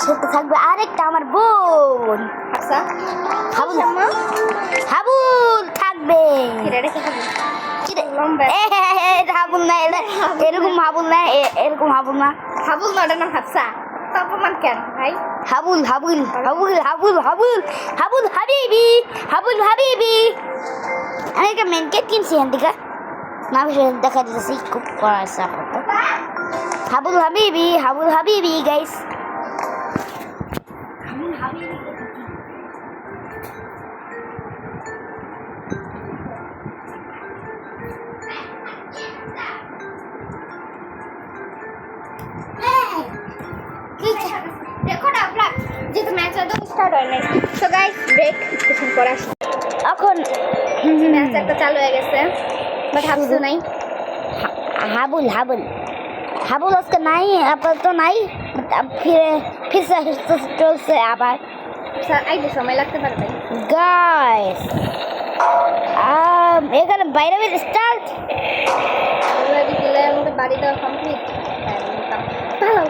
সাথে থাকবে আরেকটা আমার বোন। আচ্ছা হাবুল হাবুল থাকবে। হাবুল না, এরকম হাবুল না, এরকম হাবুল না। হাবুল নটার নাম হাফসা। অপমান কেন ভাই? হাবুল হাবুল হাবুল হাবুল হাবুল হাবুল হাবিবি, হাবুল হাবিবি। আমি একটা মেনকেট কিনছি এখান থেকে, না দেখা দিতেছি খুব করা আছে আপনার। হাবুল হাবিবি, হাবুল হাবিবি গাইস। হাবুল হাবিবি রেকর্ড আপলোড যেহেতু ম্যাচ একদম স্টার্ট হয় নাই। সো গাইস ব্রেক কিছুক্ষণ পর আসি। এখন ম্যাচ একটা চালু হয়ে গেছে, বাট হাফসু নাই। হাবুল হাবুল হাবুল আজকে নাই, আপাতত নাই। ফিরে ফিরছে চলছে আবার। আইতে সময় লাগতে পারে ভাই। গাইস এখানে বাইরে বাইরে স্টার্ট। অলরেডি দিলে আমাদের বাড়ি দেওয়া কমপ্লিট। ভালো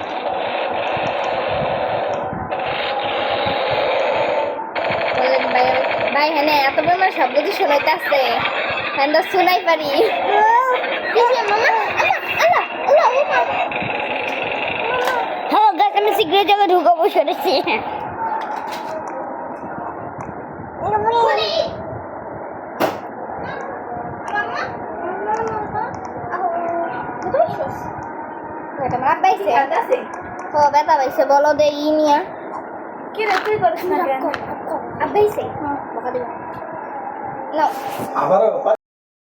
ভাই হ্যাঁ এত পরিমাণ শব্দ দিয়ে শোনাইতে আসছে, হ্যাঁ তো শোনাই পারি। হ্যালো গাইস, আমি সিক্রেট জায়গায় ঢুকাবো সরেছি। ব্যথা পাইছে বলো দে ই নিয়া কি রে তুই করিস না কেন? আব্বাইছে বকা দিবা নাও আবারও